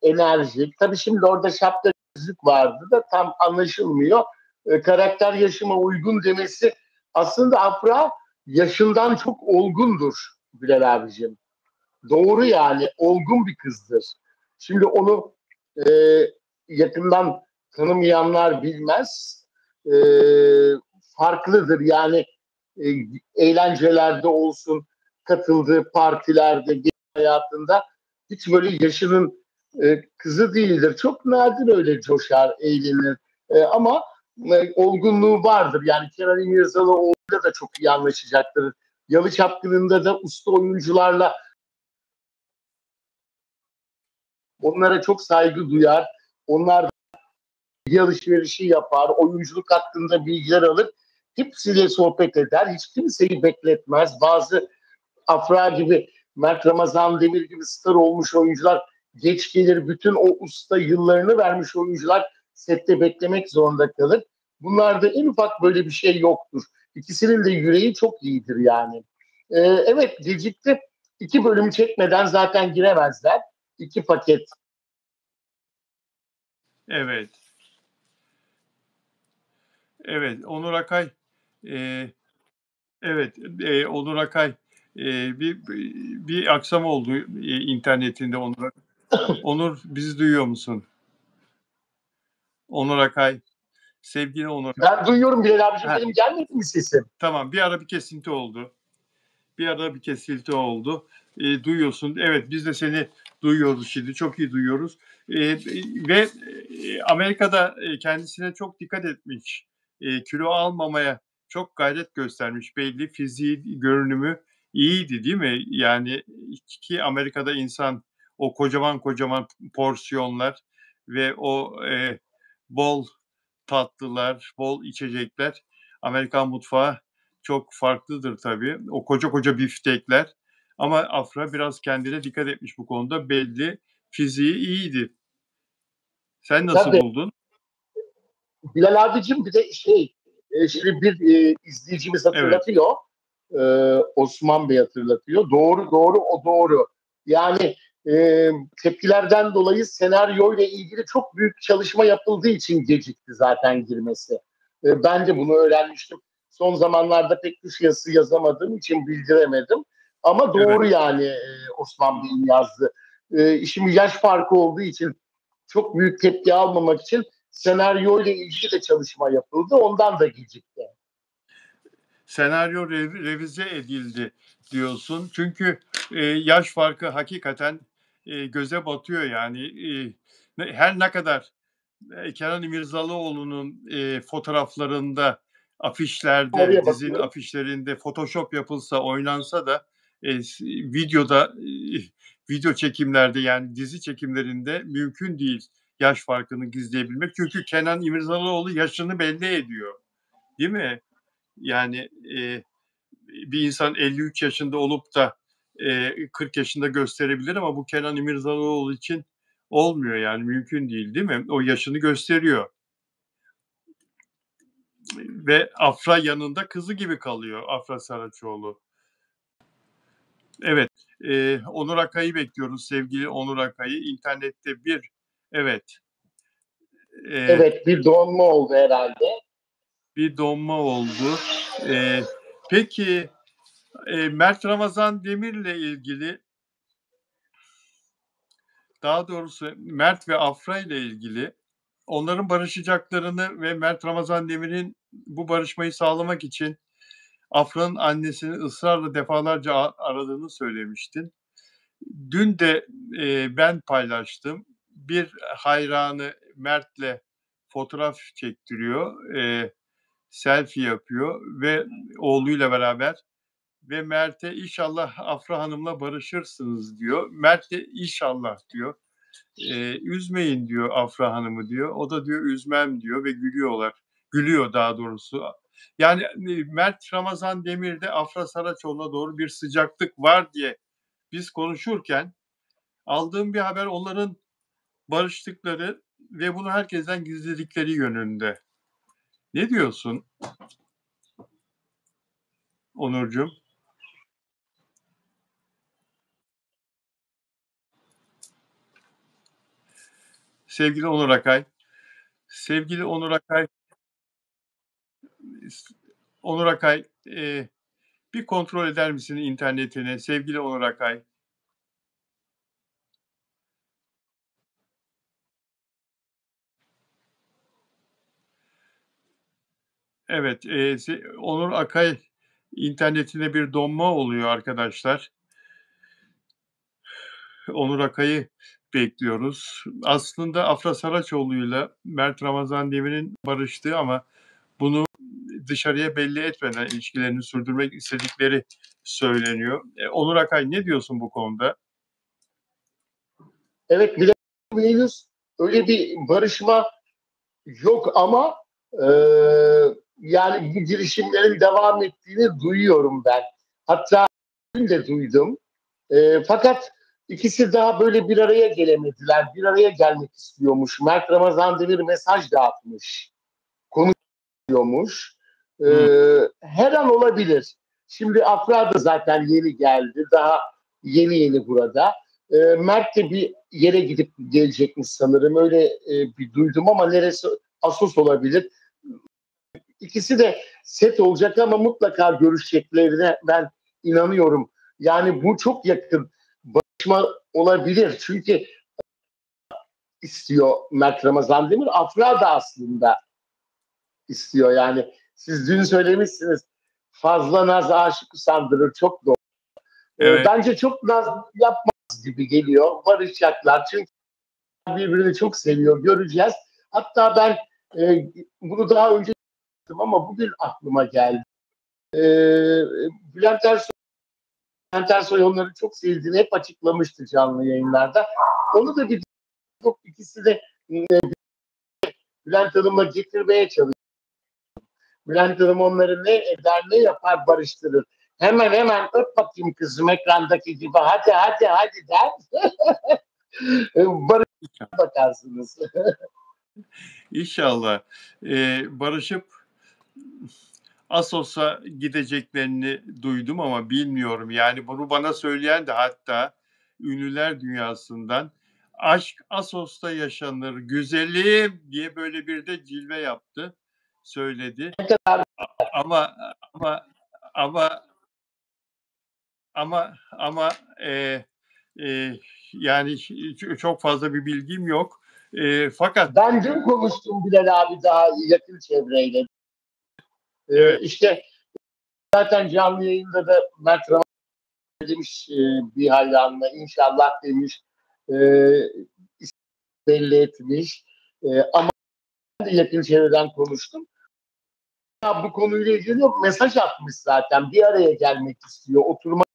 enerjik. Tabii şimdi orada şapka gözlük vardı da tam anlaşılmıyor. Karakter yaşıma uygun demesi aslında Afra yaşından çok olgundur Bilal abicim. Doğru yani olgun bir kızdır. Şimdi onu e, yakından tanımayanlar bilmez. E, Farklıdır yani e, eğlencelerde olsun, katıldığı partilerde, hayatında hiç böyle yaşının kızı değildir. Çok nadir öyle coşar, eğlenir. Ama olgunluğu vardır. Yani Kenan İmirzalıoğlu'yla da çok iyi anlaşacaktır. Yalı Çapkını'nda da usta oyuncularla onlara çok saygı duyar. Onlar bilgi alışverişi yapar. Oyunculuk hakkında bilgiler alır. Hepsiyle sohbet eder. Hiç kimseyi bekletmez. Bazı Afra gibi, Mert Ramazan Demir gibi star olmuş oyuncular geç gelir. Bütün o usta yıllarını vermiş oyuncular sette beklemek zorunda kalır. Bunlarda en ufak böyle bir şey yoktur. İkisinin de yüreği çok iyidir yani. Evet gecikti. 2 bölüm çekmeden zaten giremezler. 2 paket.
Evet. Evet. Onur Akay evet, Onur Akay bir aksam oldu internetinde Onur. Onur bizi duyuyor musun? Onur Akay. Sevgili Onur Akay.
Ben duyuyorum Bilal abicim. Benim gelmedi mi sesim?
Tamam, bir ara bir kesinti oldu. Duyuyorsun. Evet, biz de seni duyuyoruz şimdi. Çok iyi duyuyoruz. Ve Amerika'da kendisine çok dikkat etmiş. Kilo almamaya çok gayret göstermiş. Belli fiziği, görünümü iyiydi değil mi? Yani ki Amerika'da insan o kocaman kocaman porsiyonlar ve o bol tatlılar, bol içecekler, Amerikan mutfağı çok farklıdır tabii. O koca koca biftekler. Ama Afra biraz kendine dikkat etmiş bu konuda. Belli fiziği iyiydi. Sen nasıl
Tabii.
buldun?
Bilal abicim bir de şimdi bir izleyicimiz
Evet.
hatırlatıyor. Osman Bey hatırlatıyor. Doğru doğru o doğru. Yani tepkilerden dolayı senaryo ile ilgili çok büyük çalışma yapıldığı için gecikti zaten girmesi. Ben de bunu öğrenmiştim. Son zamanlarda pek kuş yazısı yazamadığım için bildiremedim. Ama
Evet.
doğru yani Osman Bey'in yazdığı. Şimdi yaş farkı olduğu için çok büyük tepki almamak için senaryo ile ilgili de çalışma yapıldı. Ondan da gecikti.
Senaryo revize edildi diyorsun. Çünkü yaş farkı hakikaten göze batıyor yani. Her ne kadar Kenan İmirzalıoğlu'nun fotoğraflarında, afişlerde,
Oraya
dizinin
bakıyorum.
afişlerinde Photoshop yapılsa, oynansa da videoda, video çekimlerde yani dizi çekimlerinde mümkün değil. yaş farkını gizleyebilmek. Çünkü Kenan İmirzalıoğlu yaşını belli ediyor. Değil mi? Yani bir insan 53 yaşında olup da 40 yaşında gösterebilir ama bu Kenan İmirzalıoğlu için olmuyor yani mümkün değil mi? O yaşını gösteriyor. Ve Afra yanında kızı gibi kalıyor Afra Saraçoğlu. Evet, Onur Akay'ı bekliyoruz sevgili Onur Akay'ı. İnternette evet,
Evet, bir donma oldu herhalde.
bir donma oldu. Peki Mert Ramazan Demir'le ilgili, daha doğrusu Mert ve Afra ile ilgili onların barışacaklarını ve Mert Ramazan Demir'in bu barışmayı sağlamak için Afra'nın annesini ısrarla defalarca aradığını söylemiştin. Dün de ben paylaştım. Bir hayranı Mert'le fotoğraf çektiriyor, selfie yapıyor ve oğluyla beraber ve Mert'e inşallah Afra Hanım'la barışırsınız diyor. Mert de inşallah diyor. Üzmeyin diyor Afra Hanım'ı diyor. O da diyor üzmem diyor ve gülüyorlar. Gülüyor daha doğrusu. Yani Mert Ramazan Demir'de Afra Saraçoğlu'na doğru bir sıcaklık var diye biz konuşurken aldığım bir haber onların barıştıkları ve bunu herkesten gizledikleri yönünde. Ne diyorsun Onurcuğum? Sevgili Onur Akay. Sevgili Onur Akay. Onur Akay, bir kontrol eder misin internetini? Sevgili Onur Akay. Evet, Onur Akay internetine bir donma oluyor arkadaşlar. Onur Akay'ı bekliyoruz. Aslında Afra Saraçoğlu'yla Mert Ramazan Demir'in barıştığı ama bunu dışarıya belli etmeden ilişkilerini sürdürmek istedikleri söyleniyor. Onur Akay ne diyorsun bu konuda?
Evet, henüz öyle bir barışma yok ama e, yani bu girişimlerin devam ettiğini duyuyorum ben. Hatta dün de duydum. Fakat ikisi daha böyle bir araya gelemediler. Bir araya gelmek istiyormuş. Mert Ramazan Demir mesaj dağıtmış. Konuşuyormuş.
Hmm.
Her an olabilir. Şimdi Afra da zaten yeni geldi. Daha yeni burada. Mert de bir yere gidip gelecekmiş sanırım. Öyle bir duydum ama neresi Assos olabilir. İkisi de set olacak ama mutlaka görüşeceklerine ben inanıyorum. Yani bu çok yakın barışma olabilir. Çünkü istiyor Mert Ramazan Demir. Afra da aslında istiyor. Yani siz dün söylemişsiniz fazla naz aşık usandırır. Çok doğru.
Evet.
Bence çok naz yapmaz gibi geliyor. Barışacaklar. Çünkü birbirini çok seviyor. Göreceğiz. Hatta ben bunu daha önce yaptım ama bugün aklıma geldi. E, Bülent Ersoy onları çok sevdiğini hep açıklamıştı canlı yayınlarda. Onu da bir ikisi de Bülent Hanım'la getirmeye çalışıyor. Bülent Hanım onları ne eder ne yapar barıştırır. Hemen öp bakayım kızım ekrandaki gibi hadi der. Barış'a bakarsınız.
İnşallah barışıp Assos'a gideceklerini duydum ama bilmiyorum. Yani bunu bana söyleyen de hatta ünlüler dünyasından aşk Assos'ta yaşanır güzelim diye böyle bir de cilve yaptı, söyledi. Ama ama ama ama yani çok fazla bir bilgim yok. Fakat
Ben dün konuştum Bilal abi daha yakın çevreyle.
evet.
İşte zaten canlı yayında da Mert Ramazan demiş bir hayranla inşallah demiş e, belli etmiş. Ama ben de yakın çevreden konuştum. Ya bu konuyla ilgili yok. Mesaj atmış zaten. Bir araya gelmek istiyor. Oturmak,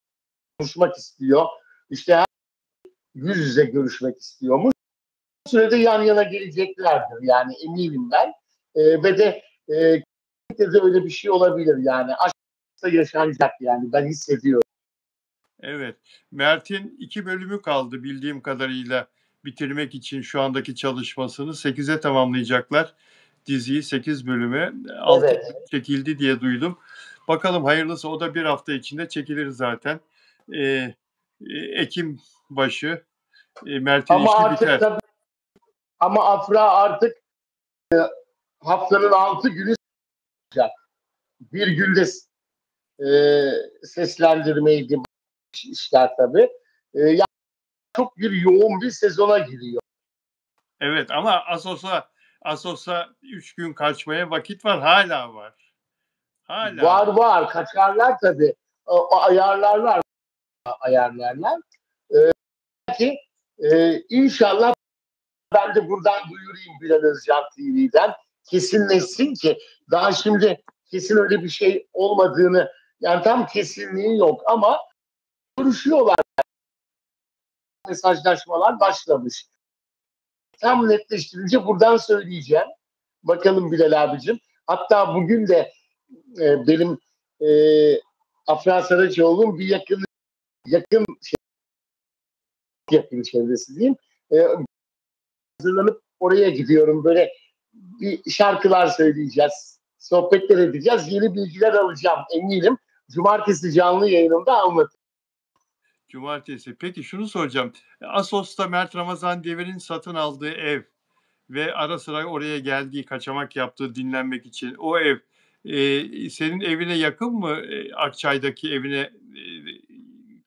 konuşmak istiyor. İşte yüz yüze görüşmek istiyormuş. sürede yan yana geleceklerdir. Yani eminim ben. Ve de de öyle bir şey olabilir yani. Aşkta yaşanacak yani. Ben hissediyorum.
Evet. Mert'in 2 bölümü kaldı bildiğim kadarıyla bitirmek için şu andaki çalışmasını. 8'e tamamlayacaklar diziyi, 8 bölüme. 6
Evet.
çekildi diye duydum. Bakalım hayırlısı, o da bir hafta içinde çekilir zaten. Ekim başı Mert'in
Ama
işi
artık
biter.
tabii, ama Afra artık haftanın 6 günü olacak. Bir günde seslendirmeydi işler tabii. Yani çok yoğun bir sezona giriyor.
Evet ama Assos'a 3 gün kaçmaya vakit var, hala var. Hala var.
Var kaçarlar tabii. Ayarlarlar. Ki inşallah ben de buradan duyurayım Bilal Özcan TV'den. Kesinleşsin ki daha şimdi kesin öyle bir şey olmadığını, yani tam kesinliği yok ama görüşüyorlar. Mesajlaşmalar başlamış. Tam netleştirince buradan söyleyeceğim. Bakalım Bilal abicim. Hatta bugün de benim e, Afra Saraçoğlu'nun bir yakın çevresi diyeyim. Hazırlanıp oraya gidiyorum. Böyle bir şarkılar söyleyeceğiz. Sohbetler edeceğiz. Yeni bilgiler alacağım eminim. Cumartesi canlı yayınımda anlatacağım.
Cumartesi. Peki şunu soracağım. Assos'ta Mert Ramazan Demir'in satın aldığı ev ve ara sıra oraya geldiği, kaçamak yaptığı dinlenmek için o ev senin evine yakın mı? Akçay'daki evine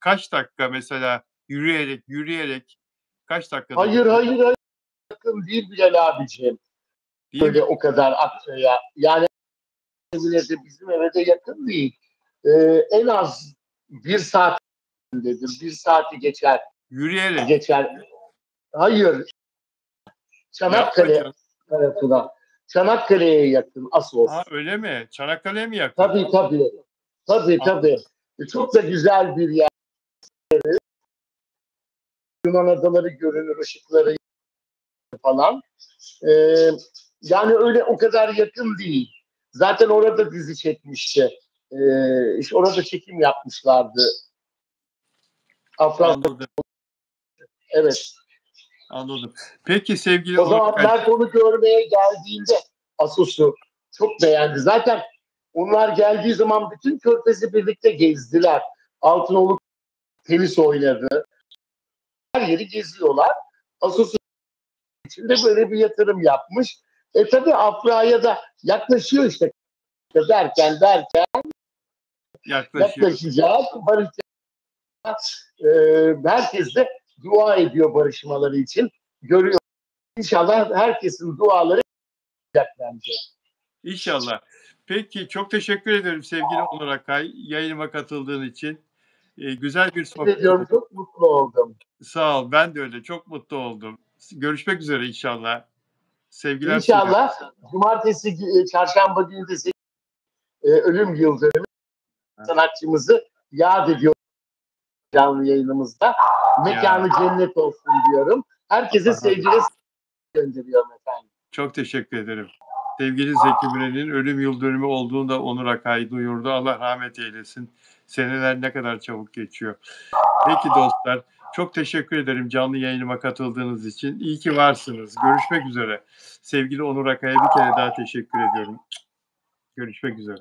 kaç dakika mesela yürüyerek kaç dakikada
Hayır, yakın değil Bilal abiciğim.
değil mi?
Öyle o kadar Akça'ya. Yani evine de bizim eve de yakın değil. En az bir saat dedim. Bir saati geçer.
Yürüyerek.
Hayır.
Yapma
Çanakkale
canım.
tarafına. Çanakkale'ye yakın
Ha,
Assos.
öyle mi? Çanakkale'ye mi yakın?
Tabii. Tabii.
Anladım.
Çok da güzel bir yer. Yunan adaları görünür, ışıkları falan. Yani öyle o kadar yakın değil. Zaten orada dizi çekmişti. İşte orada çekim yapmışlardı. Afra,
Anladım.
evet.
Anladım. Peki sevgili
O
Onur
zaman
Akay.
Mert onu görmeye geldiğinde Asos'u çok beğendi. Zaten onlar geldiği zaman bütün Körfez'i birlikte gezdiler. Altınoluk tenis oynadı. Her yeri geziyorlar. Asos'un içinde böyle bir yatırım yapmış. Tabii Afra'ya da yaklaşıyor işte derken
Yaklaşıyor.
yaklaşacak. Herkes de dua ediyor barışmaları için. Görüyor. İnşallah herkesin duaları olacak bence.
İnşallah. Peki çok teşekkür ederim sevgili Onur Akay yayınıma katıldığın için. Güzel bir
Teşekkür
sohbet
ediyorum.
oldu.
Çok mutlu oldum.
Sağ ol. Ben de öyle. Çok mutlu oldum. Görüşmek üzere inşallah. Sevgiler sunuyorum.
İnşallah cumartesi, çarşamba günü de ölüm yıl dönümü sanatçımızı yad ediyor canlı yayınımızda.
Ya,
Mekanı cennet olsun diyorum. Herkese
Allah razı olsun.
sevgiler gönderiyorum efendim.
Çok teşekkür ederim. Sevgili Zeki Müren'in ölüm yıl dönümü olduğunu da Onur Akay duyurdu. Allah rahmet eylesin. Seneler ne kadar çabuk geçiyor. Peki dostlar, çok teşekkür ederim canlı yayınıma katıldığınız için. İyi ki varsınız. Görüşmek üzere. Sevgili Onur Akay'a bir kere daha teşekkür ediyorum. Görüşmek üzere.